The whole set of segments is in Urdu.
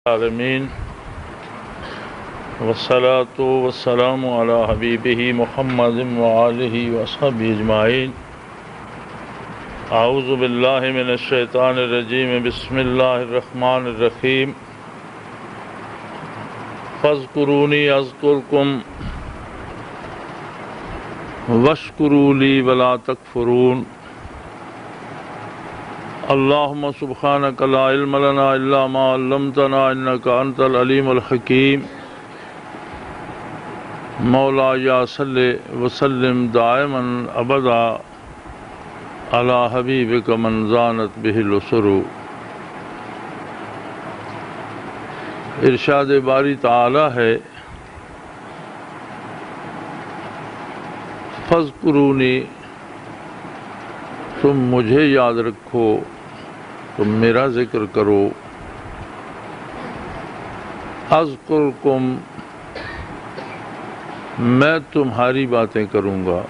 العالمین والصلاة والسلام علی حبیبہ محمد وآلہ وصحبہ اجمعین۔ اعوذ باللہ من الشیطان الرجیم، بسم اللہ الرحمن الرحیم۔ فاذکرونی اذکرکم واشکروا لی ولا تکفرون۔ اللہم سبحانک لا علم لنا الا ما علمتنا انک انت العلیم الحکیم۔ مولایا صلی وسلم دائما ابدا علی حبیبک من زانت بہ الاسر۔ ارشاد باری تعالی ہے، فاذکرونی، تم مجھے یاد رکھو، تم میرا ذکر کرو، اذکرکم، میں تمہاری باتیں کروں گا،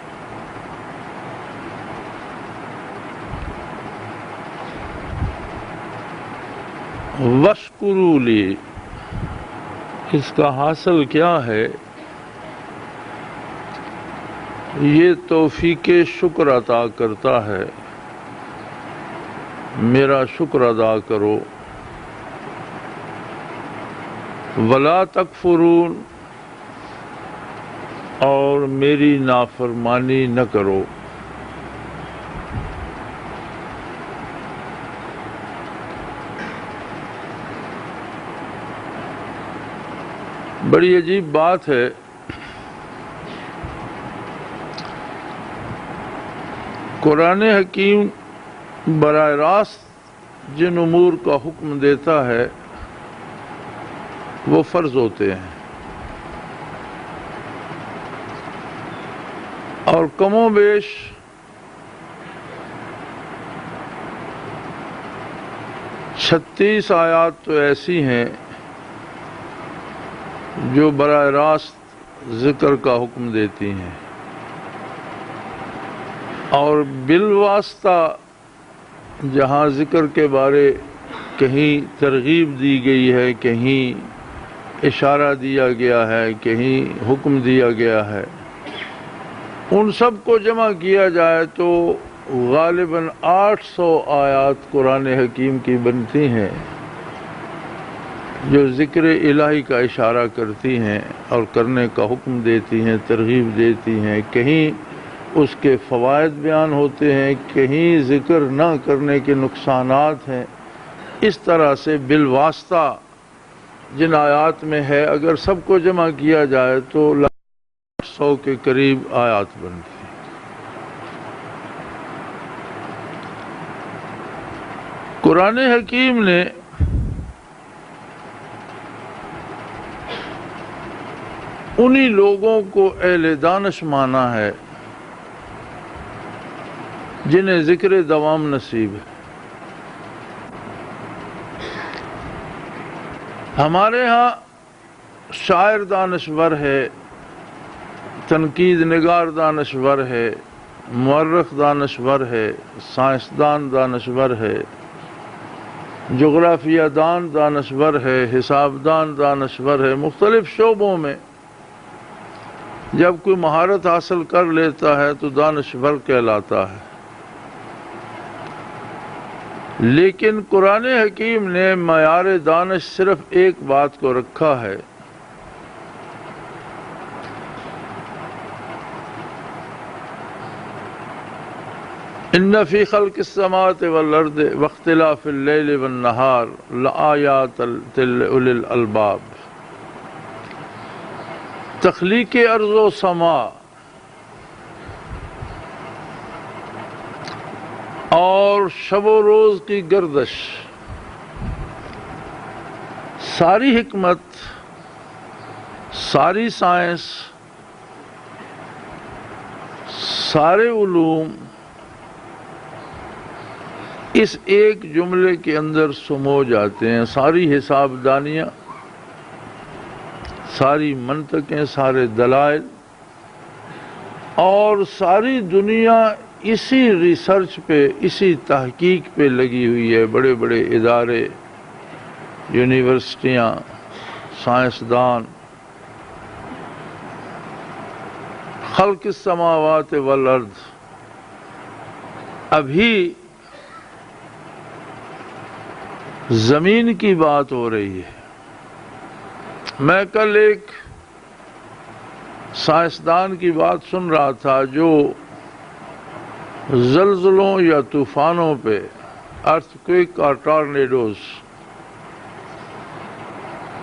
واشکروا لی، اس کا حاصل کیا ہے؟ یہ توفیق شکر عطا کرتا ہے، میرا شکر ادا کرو، ولا تکفرون، اور میری نافرمانی نہ کرو۔ بڑی عجیب بات ہے، قرآن حکیم براہ راست جن امور کا حکم دیتا ہے وہ فرض ہوتے ہیں، اور کم و بیش چھتیس آیات تو ایسی ہیں جو براہ راست ذکر کا حکم دیتی ہیں، اور بالواسطہ جہاں ذکر کے بارے کہیں ترغیب دی گئی ہے، کہیں اشارہ دیا گیا ہے، کہیں حکم دیا گیا ہے، ان سب کو جمع کیا جائے تو غالباً 800 آیات قرآن حکیم کی بنتی ہیں جو ذکر الہی کا اشارہ کرتی ہیں اور کرنے کا حکم دیتی ہیں، ترغیب دیتی ہیں، کہیں اس کے فوائد بیان ہوتے ہیں، کہیں ذکر نہ کرنے کے نقصانات ہیں۔ اس طرح سے بالواسطہ جن آیات میں ہے، اگر سب کو جمع کیا جائے تو 100 کے قریب آیات بنتی ہیں۔ قرآن حکیم نے انہی لوگوں کو اہل دانش مانا ہے جنہیں ذکر دوام نصیب ہے۔ ہمارے ہاں شاعر دانشور ہے، تنقید نگار دانشور ہے، مورخ دانشور ہے، سائنسدان دانشور ہے، جغرافیہ دان دانشور ہے، حساب دان دانشور ہے۔ مختلف شعبوں میں جب کوئی مہارت حاصل کر لیتا ہے تو دانشور کہلاتا ہے، لیکن قرآن حکیم نے معیار دانش صرف ایک بات کو رکھا ہے، ان فی خلق السماوات والارض واختلاف اللیل والنہار لآیات لأولی الالباب۔ تخلیق ارض و سما اور شب و روز کی گردش، ساری حکمت، ساری سائنس، سارے علوم اس ایک جملے کے اندر سمو جاتے ہیں۔ ساری حساب دانیاں، ساری منطقیں، سارے دلائل اور ساری دنیا اسی ریسرچ پہ، اسی تحقیق پہ لگی ہوئی ہے۔ بڑے بڑے ادارے یونیورسٹیاں، سائنسدان، خلق السماوات والارض، ابھی زمین کی بات ہو رہی ہے۔ میں کل ایک سائنسدان کی بات سن رہا تھا جو زلزلوں یا طوفانوں پہ، ارتھ کوئک اور ٹارنیڈوز،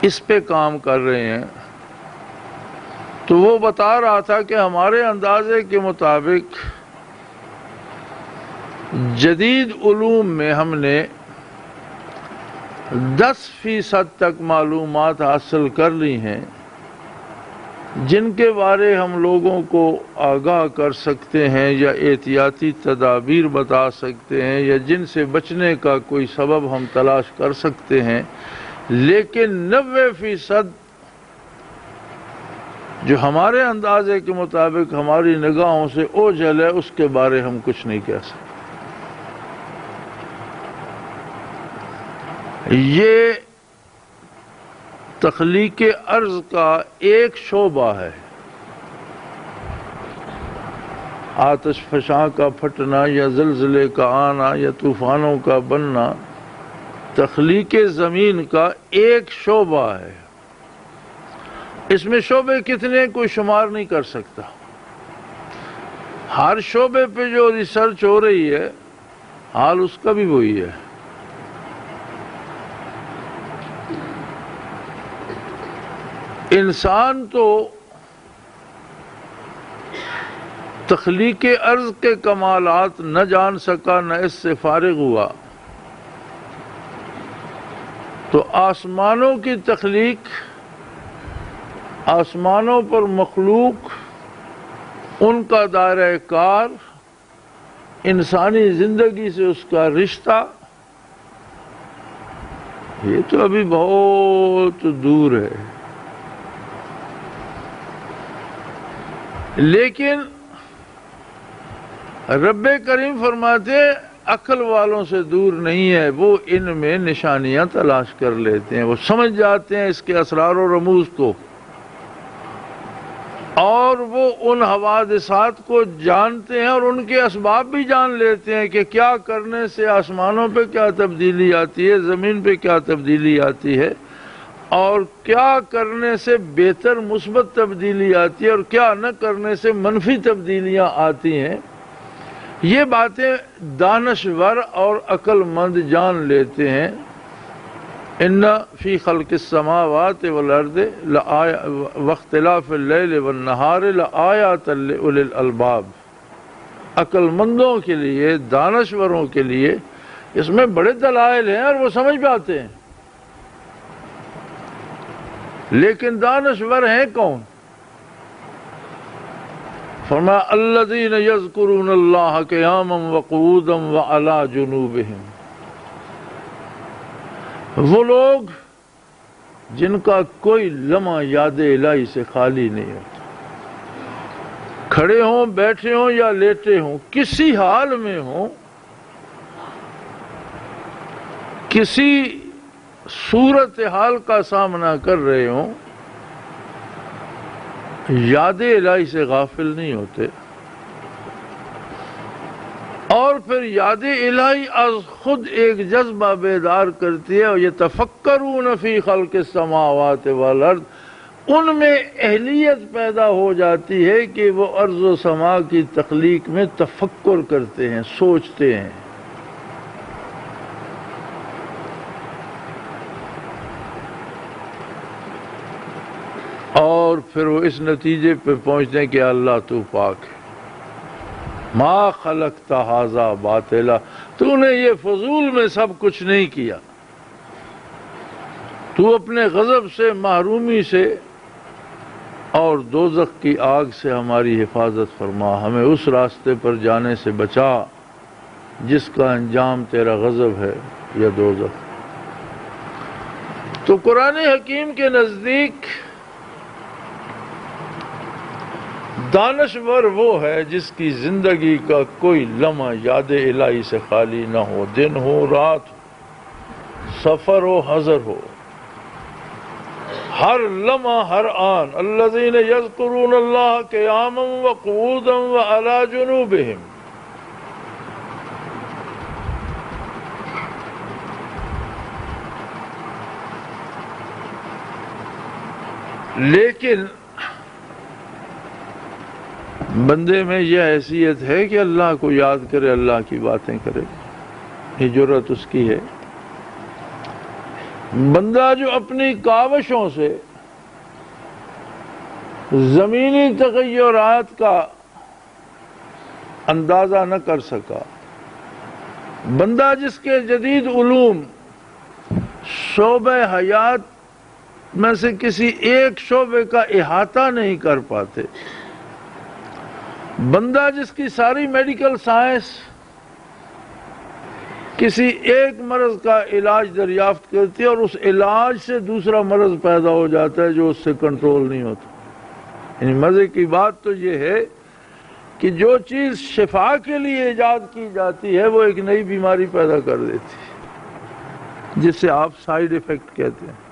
اس پہ کام کر رہے ہیں، تو وہ بتا رہا تھا کہ ہمارے اندازے کے مطابق جدید علوم میں ہم نے 10% تک معلومات حاصل کر لی ہیں جن کے بارے ہم لوگوں کو آگاہ کر سکتے ہیں یا احتیاطی تدابیر بتا سکتے ہیں یا جن سے بچنے کا کوئی سبب ہم تلاش کر سکتے ہیں، لیکن 90% جو ہمارے اندازے کے مطابق ہماری نگاہوں سے اوجھل ہے اس کے بارے ہم کچھ نہیں کہہ سکتے۔ یہ تخلیق ارض کا ایک شعبہ ہے۔ آتش فشاں کا پھٹنا یا زلزلے کا آنا یا طوفانوں کا بننا تخلیق زمین کا ایک شعبہ ہے۔ اس میں شعبے کتنے کوئی شمار نہیں کر سکتا۔ ہر شعبے پہ جو ریسرچ ہو رہی ہے حال اس کا بھی وہی ہے۔ انسان تو تخلیق ارض کے کمالات نہ جان سکا، نہ اس سے فارغ ہوا، تو آسمانوں کی تخلیق، آسمانوں پر مخلوق، ان کا دائرہ کار، انسانی زندگی سے اس کا رشتہ، یہ تو ابھی بہت دور ہے۔ لیکن رب کریم فرماتے عقل والوں سے دور نہیں ہے، وہ ان میں نشانیاں تلاش کر لیتے ہیں، وہ سمجھ جاتے ہیں اس کے اسرار و رموز کو، اور وہ ان حوادثات کو جانتے ہیں اور ان کے اسباب بھی جان لیتے ہیں کہ کیا کرنے سے آسمانوں پہ کیا تبدیلی آتی ہے، زمین پہ کیا تبدیلی آتی ہے، اور کیا کرنے سے بہتر مثبت تبدیلی آتی ہے اور کیا نہ کرنے سے منفی تبدیلیاں آتی ہیں۔ یہ باتیں دانشور اور عقل مند جان لیتے ہیں۔ ان فی خلق السماوات والارض واختلاف اللیل والنہار لآیات لأولی الالباب، عقل مندوں کے لیے، دانشوروں کے لیے اس میں بڑے دلائل ہیں اور وہ سمجھ پاتے ہیں۔ لیکن دانشور ہیں کون؟ فرمایا الذین یذکرون اللہ قیاما وقعودا وعلی جنوبہم، وہ لوگ جن کا کوئی لمحہ یاد الہی سے خالی نہیں ہوتا، کھڑے ہوں، بیٹھے ہوں یا لیٹے ہوں، کسی حال میں ہوں، کسی صورتحال کا سامنا کر رہے ہوں، یاد الہی سے غافل نہیں ہوتے، اور پھر یاد الہی از خود ایک جذبہ بیدار کرتی ہے، اور یتفکرون فی خلق السماوات والارض، ان میں اہلیت پیدا ہو جاتی ہے کہ وہ ارض و سما کی تخلیق میں تفکر کرتے ہیں، سوچتے ہیں۔ اور پھر وہ اس نتیجے پہ پہنچتے ہیں کہ اللہ تو پاک ہے، ما خلقت ھذا باطلا، تو نے یہ فضول میں سب کچھ نہیں کیا، تو اپنے غضب سے، محرومی سے اور دوزخ کی آگ سے ہماری حفاظت فرما، ہمیں اس راستے پر جانے سے بچا جس کا انجام تیرا غضب ہے یا دوزخ۔ تو قرآن حکیم کے نزدیک دانشور وہ ہے جس کی زندگی کا کوئی لمحہ یاد الہی سے خالی نہ ہو، دن ہو، رات ہو، سفر ہو، حضر ہو۔ ہر لمحہ ہر آن الذین یذکرون اللہ قیاما وقعودا وعلی جنوبہم، لیکن بندے میں یہ حیثیت ہے کہ اللہ کو یاد کرے، اللہ کی باتیں کرے، یہ جرأت اس کی ہے۔ بندہ جو اپنی کاوشوں سے زمینی تغیرات کا اندازہ نہ کر سکا، بندہ جس کے جدید علوم شعبہ حیات میں سے کسی ایک شعبے کا احاطہ نہیں کر پاتے، بندہ جس کی ساری میڈیکل سائنس کسی ایک مرض کا علاج دریافت کرتی ہے اور اس علاج سے دوسرا مرض پیدا ہو جاتا ہے جو اس سے کنٹرول نہیں ہوتا۔ یعنی مزے کی بات تو یہ ہے کہ جو چیز شفا کے لیے ایجاد کی جاتی ہے وہ ایک نئی بیماری پیدا کر دیتی ہے، جس سے آپ سائیڈ ایفیکٹ کہتے ہیں۔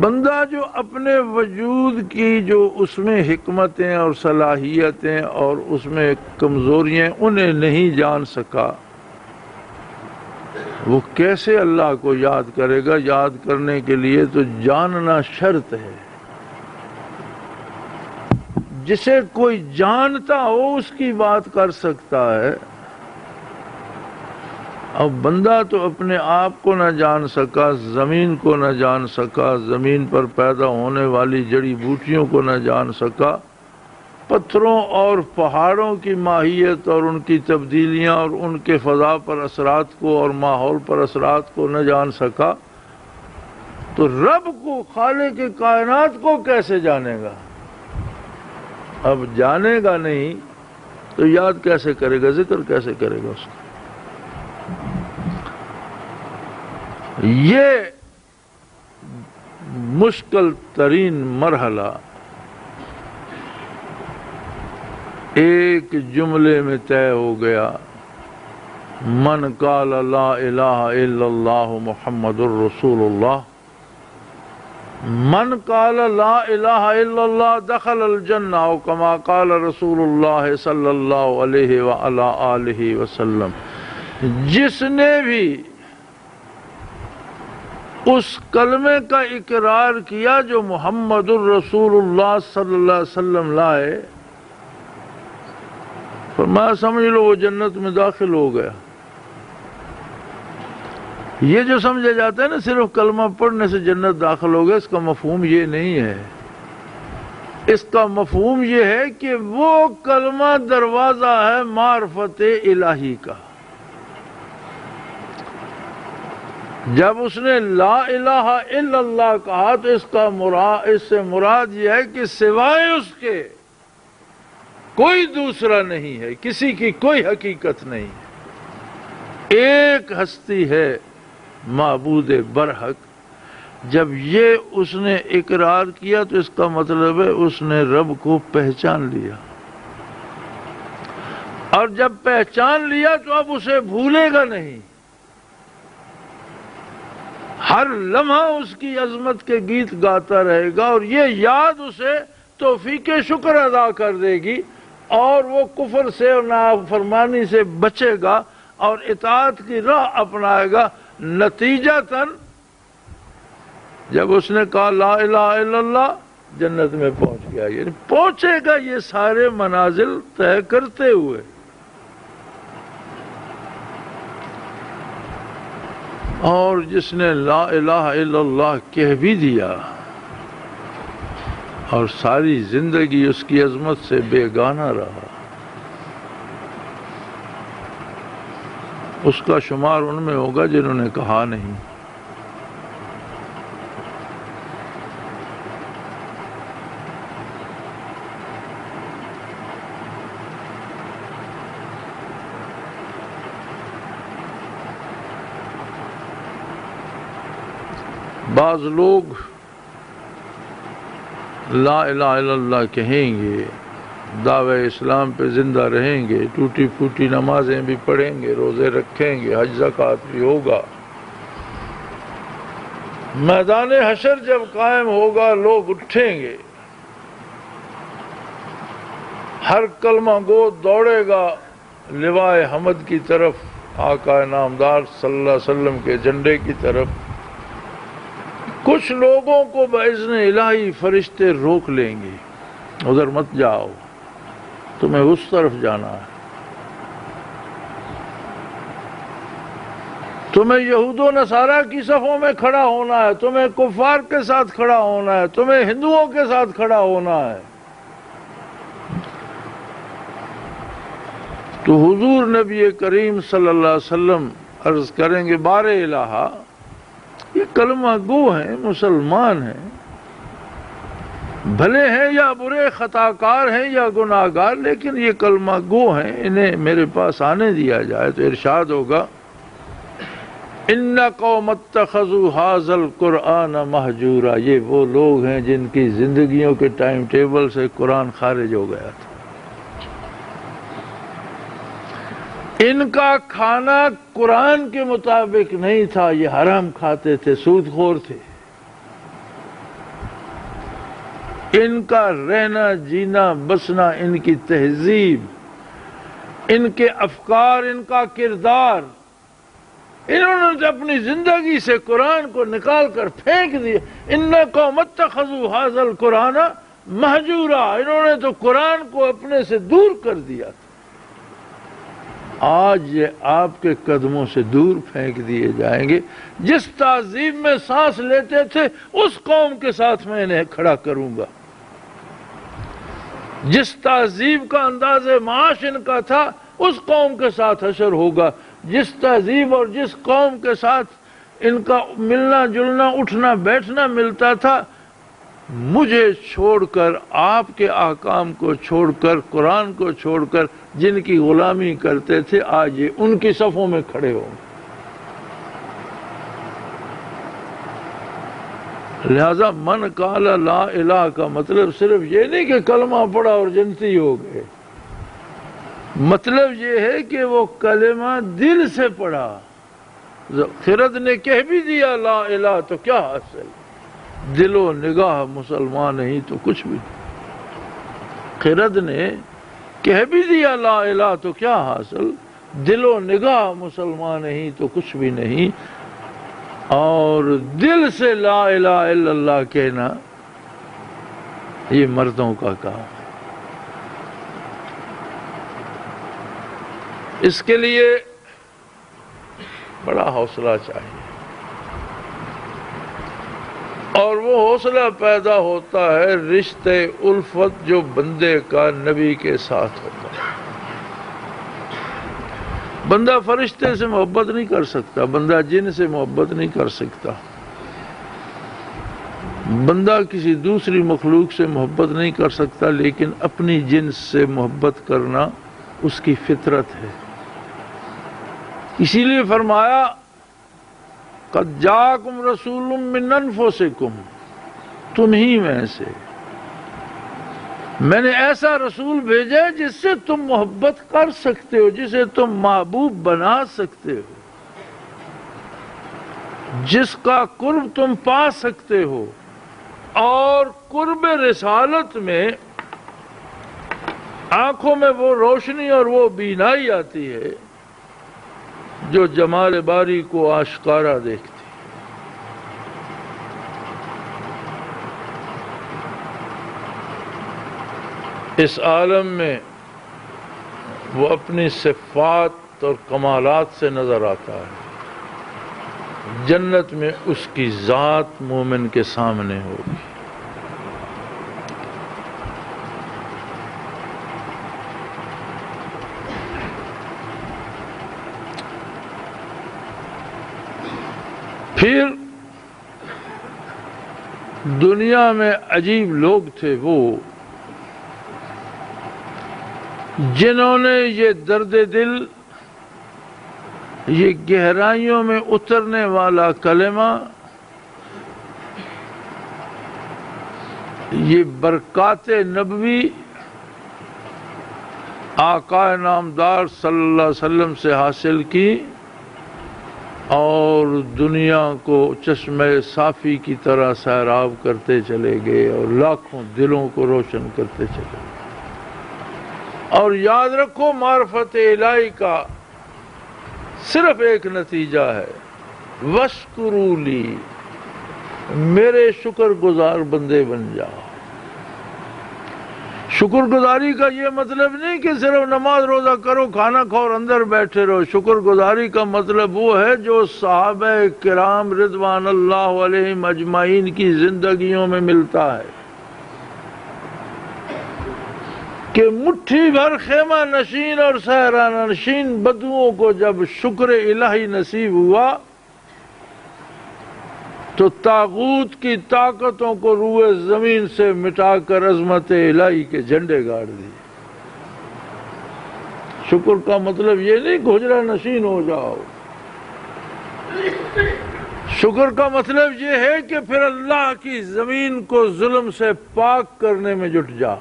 بندہ جو اپنے وجود کی جو اس میں حکمتیں اور صلاحیتیں اور اس میں کمزوریاں انہیں نہیں جان سکا، وہ کیسے اللہ کو یاد کرے گا؟ یاد کرنے کے لیے تو جاننا شرط ہے۔ جسے کوئی جانتا ہو اس کی بات کر سکتا ہے، اب بندہ تو اپنے آپ کو نہ جان سکا، زمین کو نہ جان سکا، زمین پر پیدا ہونے والی جڑی بوٹیوں کو نہ جان سکا، پتھروں اور پہاڑوں کی ماہیت اور ان کی تبدیلیاں اور ان کے فضا پر اثرات کو اور ماحول پر اثرات کو نہ جان سکا، تو رب کو، خالق کائنات کو کیسے جانے گا؟ اب جانے گا نہیں تو یاد کیسے کرے گا، ذکر کیسے کرے گا اس کا؟ یہ مشکل ترین مرحلہ ایک جملے میں طے ہو گیا، من قال لا الہ الا اللہ محمد الرسول اللہ، من قال لا الہ الا اللہ دخل الجنہ، او کما قال رسول اللہ صلی اللہ علیہ وآلہ آلہ وسلم۔ جس نے بھی اس کلمے کا اقرار کیا جو محمد الرسول اللہ صلی اللہ علیہ وسلم لائے، فرمایا سمجھ لو وہ جنت میں داخل ہو گیا۔ یہ جو سمجھا جاتا ہے نا صرف کلمہ پڑھنے سے جنت داخل ہو گیا، اس کا مفہوم یہ نہیں ہے۔ اس کا مفہوم یہ ہے کہ وہ کلمہ دروازہ ہے معرفت الہی کا۔ جب اس نے لا الہ الا اللہ کہا تو اس سے مراد یہ ہے کہ سوائے اس کے کوئی دوسرا نہیں ہے، کسی کی کوئی حقیقت نہیں ہے، ایک ہستی ہے معبود برحق۔ جب یہ اس نے اقرار کیا تو اس کا مطلب ہے اس نے رب کو پہچان لیا، اور جب پہچان لیا تو اب اسے بھولے گا نہیں، ہر لمحہ اس کی عظمت کے گیت گاتا رہے گا، اور یہ یاد اسے توفیق شکر ادا کر دے گی، اور وہ کفر سے اور نافرمانی سے بچے گا اور اطاعت کی راہ اپنائے گا۔ نتیجتاً جب اس نے کہا لا الہ الا اللہ، جنت میں پہنچ گیا، یعنی پہنچے گا یہ سارے منازل طے کرتے ہوئے۔ اور جس نے لا الہ الا اللہ کہہ بھی دیا اور ساری زندگی اس کی عظمت سے بیگانہ رہا، اس کا شمار ان میں ہوگا جنہوں نے کہا نہیں۔ بعض لوگ لا الہ الا اللہ کہیں گے دعوے اسلام پہ زندہ رہیں گے، ٹوٹی پھوٹی نمازیں بھی پڑھیں گے، روزے رکھیں گے، حج زکوٰۃ بھی ہوگا۔ میدان حشر جب قائم ہوگا لوگ اٹھیں گے، ہر کلمہ گو دوڑے گا لوائے حمد کی طرف، آقا نامدار صلی اللہ علیہ وسلم کے جھنڈے کی طرف۔ کچھ لوگوں کو باذن الہی فرشتے روک لیں گے، ادھر مت جاؤ، تمہیں اس طرف جانا ہے، تمہیں یہود و نصارہ کی صفوں میں کھڑا ہونا ہے، تمہیں کفار کے ساتھ کھڑا ہونا ہے، تمہیں ہندوؤں کے ساتھ کھڑا ہونا ہے۔ تو حضور نبی کریم صلی اللہ علیہ وسلم عرض کریں گے بار الہا، یہ کلمہ گو ہیں، مسلمان ہیں، بھلے ہیں یا برے، خطاکار ہیں یا گناہگار، لیکن یہ کلمہ گو ہیں، انہیں میرے پاس آنے دیا جائے۔ تو ارشاد ہوگا ان قوم اتخذوا ھذا القرآن مہجورا، یہ وہ لوگ ہیں جن کی زندگیوں کے ٹائم ٹیبل سے قرآن خارج ہو گیا تھا۔ ان کا کھانا قرآن کے مطابق نہیں تھا، یہ حرام کھاتے تھے، سود خور تھے۔ ان کا رہنا جینا بسنا، ان کی تہذیب، ان کے افکار، ان کا کردار، انہوں نے اپنی زندگی سے قرآن کو نکال کر پھینک دیا۔ ان قوم اتخذوا ھذا القرآن مہجورا، انہوں نے تو قرآن کو اپنے سے دور کر دیا تھا۔ آج یہ آپ کے قدموں سے دور پھینک دیے جائیں گے۔ جس تعظیم میں سانس لیتے تھے اس قوم کے ساتھ میں انہیں کھڑا کروں گا، جس تہذیب کا انداز معاش ان کا تھا اس قوم کے ساتھ حشر ہوگا، جس تہذیب اور جس قوم کے ساتھ ان کا ملنا جلنا اٹھنا بیٹھنا ملتا تھا، مجھے چھوڑ کر، آپ کے احکام کو چھوڑ کر، قرآن کو چھوڑ کر جن کی غلامی کرتے تھے، آج یہ ان کی صفوں میں کھڑے ہوں گے۔ لہذا من قال لا الہ کا مطلب صرف یہ نہیں کہ کلمہ پڑھا اور جنتی ہو گئے، مطلب یہ ہے کہ وہ کلمہ دل سے پڑھا۔ خرد نے کہہ بھی دیا لا الہ تو کیا حاصل، دل و نگاہ مسلمان نہیں تو کچھ بھی نہیں۔ خرد نے کہہ بھی دیا لا الہ تو کیا حاصل، دل و نگاہ مسلمان نہیں تو کچھ بھی نہیں۔ اور دل سے لا الہ الا اللہ کہنا یہ مردوں کا کام ہے۔ اس کے لیے بڑا حوصلہ چاہیے، اور وہ حوصلہ پیدا ہوتا ہے رشتے الفت جو بندے کا نبی کے ساتھ ہوتا ہے۔ بندہ فرشتے سے محبت نہیں کر سکتا، بندہ جن سے محبت نہیں کر سکتا، بندہ کسی دوسری مخلوق سے محبت نہیں کر سکتا، لیکن اپنی جنس سے محبت کرنا اس کی فطرت ہے۔ اسی لیے فرمایا قد جاءکم رسول من انفسکم، تم ہی میں سے میں نے ایسا رسول بھیجا ہے جس سے تم محبت کر سکتے ہو، جسے تم محبوب بنا سکتے ہو، جس کا قرب تم پا سکتے ہو۔ اور قرب رسالت میں آنکھوں میں وہ روشنی اور وہ بینائی آتی ہے جو جمال باری کو آشکارا دیکھتی۔ اس عالم میں وہ اپنی صفات اور کمالات سے نظر آتا ہے، جنت میں اس کی ذات مومن کے سامنے ہوگی۔ پھر دنیا میں عجیب لوگ تھے وہ جنہوں نے یہ درد دل، یہ گہرائیوں میں اترنے والا کلمہ، یہ برکات نبوی، آقا نامدار صلی اللہ علیہ وسلم سے حاصل کی اور دنیا کو چشمہ صافی کی طرح سیراب کرتے چلے گئے اور لاکھوں دلوں کو روشن کرتے چلے گئے۔ اور یاد رکھو معرفت الہی کا صرف ایک نتیجہ ہے، وَاشْكُرُوا لِي، میرے شکر گزار بندے بن جاؤ۔ شکر گزاری کا یہ مطلب نہیں کہ صرف نماز روزہ کرو، کھانا کھاؤ اور اندر بیٹھے رہو۔ شکر گزاری کا مطلب وہ ہے جو صحابہ کرام رضوان اللہ علیہم اجمعین کی زندگیوں میں ملتا ہے کہ مٹھی بھر خیمہ نشین اور صحرا نشین بدوؤں کو جب شکر الہی نصیب ہوا تو طاغوت کی طاقتوں کو روئے زمین سے مٹا کر عظمت الہی کے جھنڈے گاڑ دیے۔ شکر کا مطلب یہ نہیں کہ حجرہ نشین ہو جاؤ، شکر کا مطلب یہ ہے کہ پھر اللہ کی زمین کو ظلم سے پاک کرنے میں جٹ جاؤ۔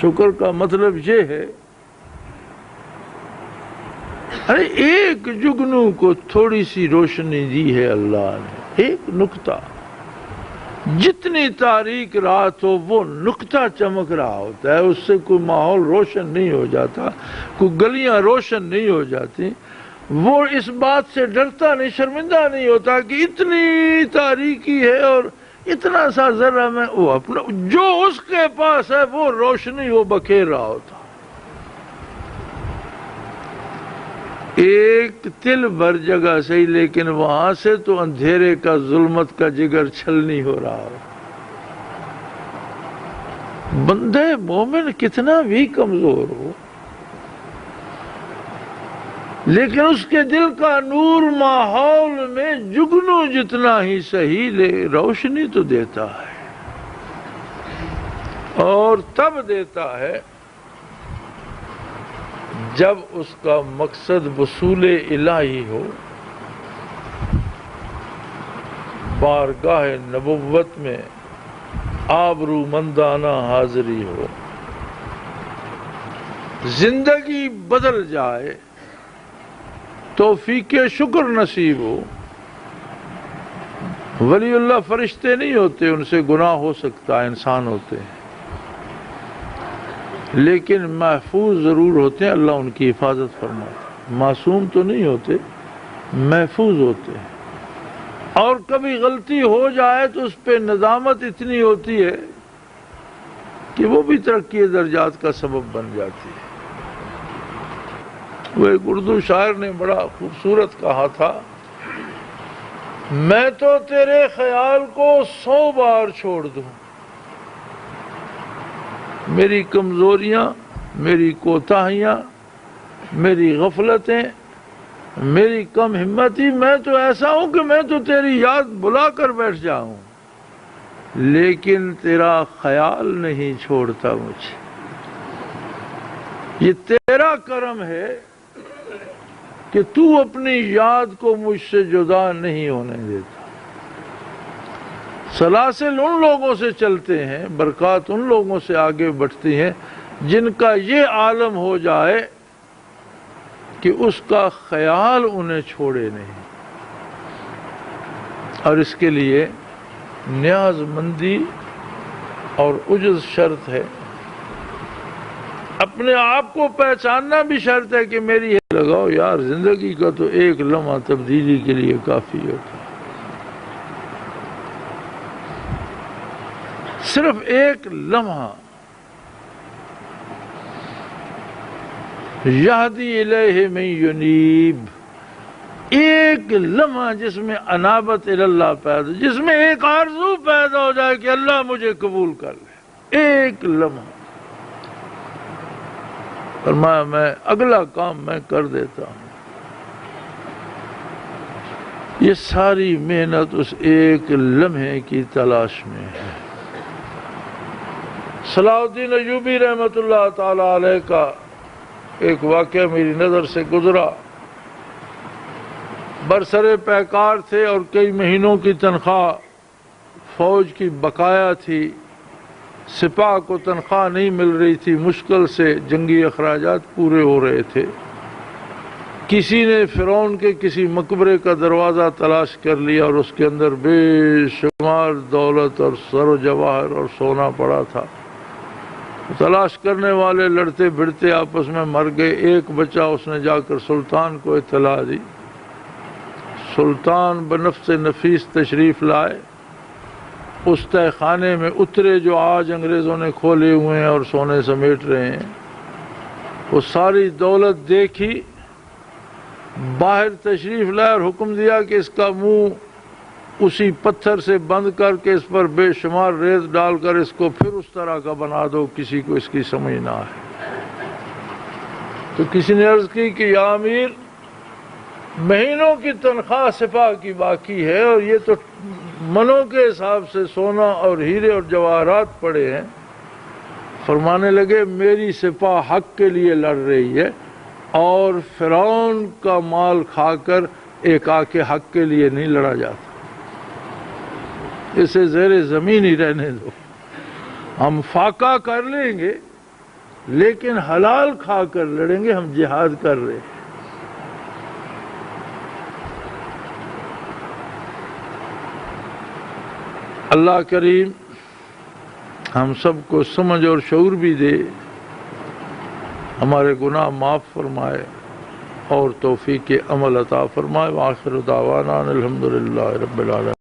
شکر کا مطلب یہ ہے ارے ایک جگنو کو تھوڑی سی روشنی دی ہے اللہ نے، ایک نقطہ، جتنی تاریک رات ہو وہ نقطہ چمک رہا ہوتا ہے، اس سے کوئی ماحول روشن نہیں ہو جاتا، کوئی گلیاں روشن نہیں ہو جاتی۔ وہ اس بات سے ڈرتا نہیں، شرمندہ نہیں ہوتا کہ اتنی تاریکی ہے اور اتنا سا ذرہ میں وہ اپنا جو اس کے پاس ہے وہ روشنی وہ بکھیر رہا ہوتا۔ ایک تل بھر جگہ صحیح، لیکن وہاں سے تو اندھیرے کا ظلمت کا جگر چھلنی ہو رہا ہو۔ بندے مومن کتنا بھی کمزور ہو لیکن اس کے دل کا نور ماحول میں جگنو جتنا ہی صحیح لے روشنی تو دیتا ہے، اور تب دیتا ہے جب اس کا مقصد وصول الہی ہو، بارگاہ نبوت میں آبرو مندانہ حاضری ہو، زندگی بدل جائے، توفیق شکر نصیب ہو۔ ولی اللہ فرشتے نہیں ہوتے، ان سے گناہ ہو سکتا ہے، انسان ہوتے ہیں، لیکن محفوظ ضرور ہوتے ہیں، اللہ ان کی حفاظت فرماتا ہے۔ معصوم تو نہیں ہوتے، محفوظ ہوتے ہیں، اور کبھی غلطی ہو جائے تو اس پہ ندامت اتنی ہوتی ہے کہ وہ بھی ترقی درجات کا سبب بن جاتی ہے۔ وہ ایک اردو شاعر نے بڑا خوبصورت کہا تھا، میں تو تیرے خیال کو 100 بار چھوڑ دوں، میری کمزوریاں، میری کوتاہیاں، میری غفلتیں، میری کم ہمتی، میں تو ایسا ہوں کہ میں تو تیری یاد بلا کر بیٹھ جاؤں، لیکن تیرا خیال نہیں چھوڑتا مجھے۔ یہ تیرا کرم ہے کہ تو اپنی یاد کو مجھ سے جدا نہیں ہونے دیتا۔ سلاسل ان لوگوں سے چلتے ہیں، برکات ان لوگوں سے آگے بڑھتی ہیں جن کا یہ عالم ہو جائے کہ اس کا خیال انہیں چھوڑے نہیں، اور اس کے لیے نیاز مندی اور عجز شرط ہے، اپنے آپ کو پہچاننا بھی شرط ہے کہ میری لگاؤ یار، زندگی کا تو ایک لمحہ تبدیلی کے لیے کافی ہوتا ہے، صرف ایک لمحہ۔ یہدی الیہ من ینیب، ایک لمحہ جس میں انابت اللہ پیدا، جس میں ایک آرزو پیدا ہو جائے کہ اللہ مجھے قبول کر لے، ایک لمحہ فرمایا میں اگلا کام میں کر دیتا ہوں۔ یہ ساری محنت اس ایک لمحے کی تلاش میں ہے۔ صلاح الدین ایوبی رحمۃ اللہ تعالی علیہ کا ایک واقعہ میری نظر سے گزرا۔ برسر پیکار تھے اور کئی مہینوں کی تنخواہ فوج کی بقایا تھی، سپاہ کو تنخواہ نہیں مل رہی تھی، مشکل سے جنگی اخراجات پورے ہو رہے تھے۔ کسی نے فرعون کے کسی مقبرے کا دروازہ تلاش کر لیا اور اس کے اندر بے شمار دولت اور زر و جواہر اور سونا پڑا تھا۔ تلاش کرنے والے لڑتے بھڑتے آپس میں مر گئے۔ ایک بچا، اس نے جا کر سلطان کو اطلاع دی۔ سلطان بنفس نفیس تشریف لائے، اس تہہ خانے میں اترے جو آج انگریزوں نے کھولے ہوئے ہیں اور سونے سمیٹ رہے ہیں۔ وہ ساری دولت دیکھی، باہر تشریف لائے اور حکم دیا کہ اس کا منہ اسی پتھر سے بند کر کے اس پر بے شمار ریت ڈال کر اس کو پھر اس طرح کا بنا دو، کسی کو اس کی سمجھ نہ آئے۔ تو کسی نے عرض کی کہ یا امیر، مہینوں کی تنخواہ سپاہ کی باقی ہے اور یہ تو منوں کے حساب سے سونا اور ہیرے اور جواہرات پڑے ہیں۔ فرمانے لگے میری سپاہ حق کے لیے لڑ رہی ہے اور فرعون کا مال کھا کر ایک آ کے حق کے لیے نہیں لڑا جاتا، اسے زیر زمین ہی رہنے دو۔ ہم فاقہ کر لیں گے لیکن حلال کھا کر لڑیں گے، ہم جہاد کر رہے ہیں۔ اللہ کریم ہم سب کو سمجھ اور شعور بھی دے، ہمارے گناہ معاف فرمائے اور توفیق عمل عطا فرمائے۔ وآخر دعوانا الحمدللہ رب العالمین۔